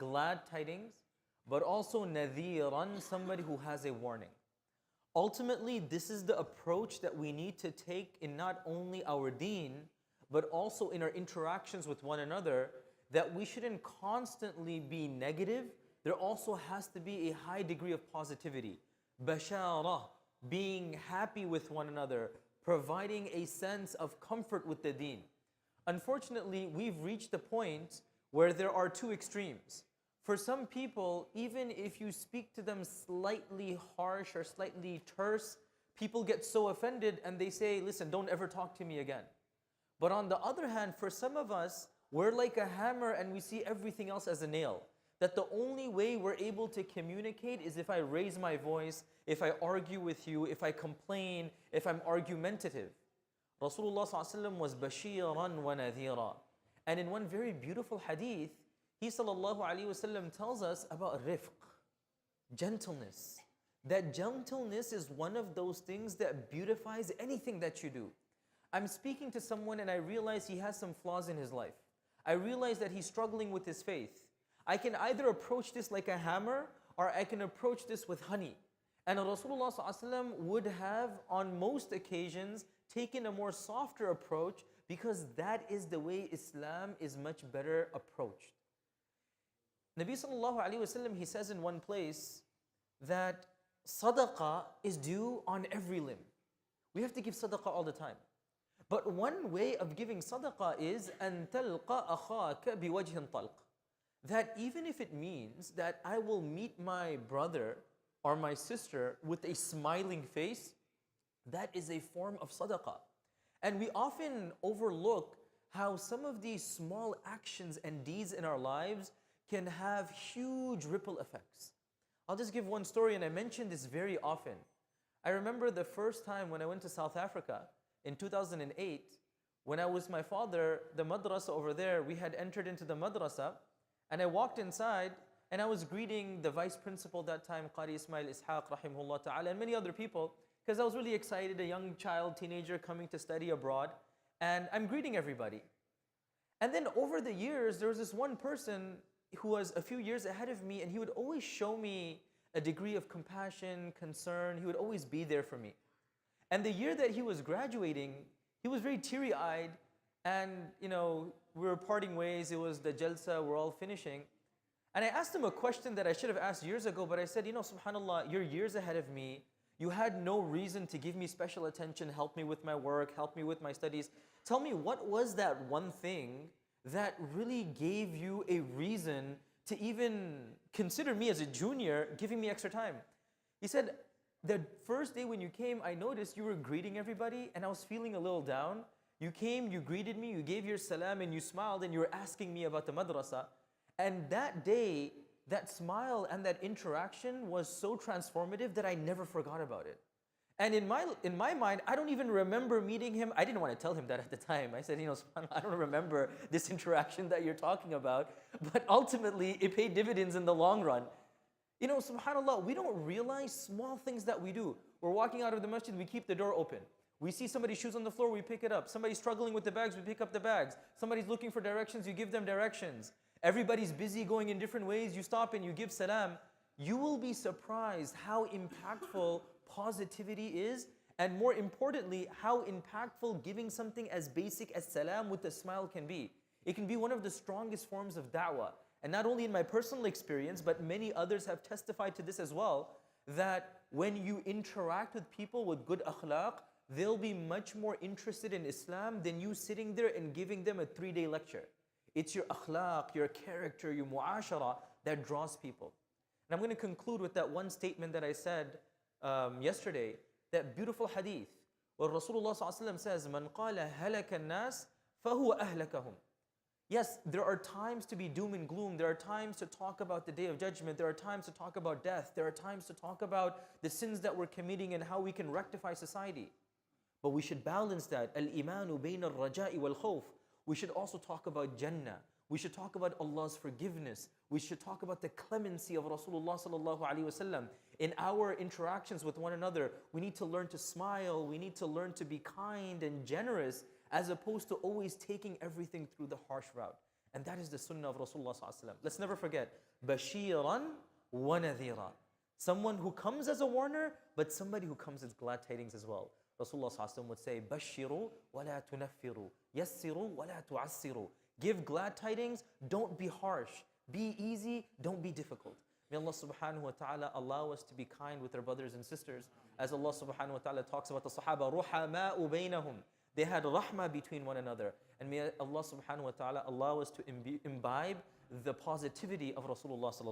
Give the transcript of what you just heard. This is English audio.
glad tidings, but also nadhiran, somebody who has a warning. Ultimately, this is the approach that we need to take in not only our deen, but also in our interactions with one another, that we shouldn't constantly be negative. There also has to be a high degree of positivity. Bashara, being happy with one another, providing a sense of comfort with the deen. Unfortunately, we've reached a point where there are two extremes. For some people, even if you speak to them slightly harsh or slightly terse, people get so offended and they say, listen, don't ever talk to me again. But on the other hand, for some of us, we're like a hammer and we see everything else as a nail. That the only way we're able to communicate is if I raise my voice, if I argue with you, if I complain, if I'm argumentative. Rasulullah ﷺ was bashiran wa nadhira. And in one very beautiful hadith, he ﷺ tells us about rifq, gentleness. That gentleness is one of those things that beautifies anything that you do. I'm speaking to someone and I realize he has some flaws in his life. I realize that he's struggling with his faith. I can either approach this like a hammer or I can approach this with honey. And Rasulullah ﷺ would have, on most occasions, taken a more softer approach because that is the way Islam is much better approached. Nabi sallallahu alayhi wasallam, he says in one place that sadaqah is due on every limb. We have to give sadaqah all the time. But one way of giving sadaqah is أن تلقى أخاك بوجه طلق. That even if it means that I will meet my brother or my sister with a smiling face, that is a form of sadaqah. And we often overlook how some of these small actions and deeds in our lives can have huge ripple effects. I'll just give one story, and I mention this very often. I remember the first time when I went to South Africa in 2008, when I was with my father, the madrasa over there, we had entered into the madrasa, and I walked inside, and I was greeting the vice principal that time, Qari Ismail Ishaq, rahimahullah ta'ala, and many other people, because I was really excited, a young child, teenager coming to study abroad, and I'm greeting everybody. And then over the years, there was this one person who was a few years ahead of me, and he would always show me a degree of compassion, concern. He would always be there for me. And the year that he was graduating, he was very teary-eyed, and we were parting ways. It was the jalsa, we're all finishing. And I asked him a question that I should have asked years ago, but I said, subhanAllah, you're years ahead of me. You had no reason to give me special attention, help me with my work, help me with my studies. Tell me, what was that one thing that really gave you a reason to even consider me as a junior, giving me extra time? He said, the first day when you came, I noticed you were greeting everybody and I was feeling a little down. You came, you greeted me, you gave your salam and you smiled and you were asking me about the madrasa. And that day, that smile and that interaction was so transformative that I never forgot about it. And in my mind, I don't even remember meeting him. I didn't want to tell him that at the time. I said, subhanAllah, I don't remember this interaction that you're talking about. But ultimately, it paid dividends in the long run. SubhanAllah, we don't realize small things that we do. We're walking out of the masjid, we keep the door open. We see somebody's shoes on the floor, we pick it up. Somebody's struggling with the bags, we pick up the bags. Somebody's looking for directions, you give them directions. Everybody's busy going in different ways, you stop and you give salam. You will be surprised how impactful positivity is, and more importantly, how impactful giving something as basic as salam with a smile can be. It can be one of the strongest forms of da'wah. And not only in my personal experience, but many others have testified to this as well, that when you interact with people with good akhlaq, they'll be much more interested in Islam than you sitting there and giving them a 3-day lecture. It's your akhlaq, your character, your mu'ashara that draws people. And I'm going to conclude with that one statement that I said yesterday, that beautiful hadith, where Rasulullah ﷺ says, "Man qala halaka an-nas, fahuwa ahlakahum." Yes, there are times to be doom and gloom. There are times to talk about the Day of Judgment. There are times to talk about death. There are times to talk about the sins that we're committing and how we can rectify society. But we should balance that. Al-imanu bayna al-raja'i wal-khawf. We should also talk about Jannah. We should talk about Allah's forgiveness. We should talk about the clemency of Rasulullah sallallahu alaihi wasallam. In our interactions with one another, we need to learn to smile. We need to learn to be kind and generous, as opposed to always taking everything through the harsh route. And that is the sunnah of Rasulullah sallallahu alaihi wasallam. Let's never forget, bashiran wa nadhira. Someone who comes as a warner, but somebody who comes as glad tidings as well. Rasulullah sallallahu alaihi wasallam would say, bashiru wa la tunaffiru, yassiru wa la tu'assiru. Give glad tidings, don't be harsh. Be easy, don't be difficult. May Allah subhanahu wa ta'ala allow us to be kind with our brothers and sisters. As Allah subhanahu wa ta'ala talks about the Sahaba, ruhama'u baynahum. They had rahmah between one another. And may Allah subhanahu wa ta'ala allow us to imbibe the positivity of Rasulullah sallallahu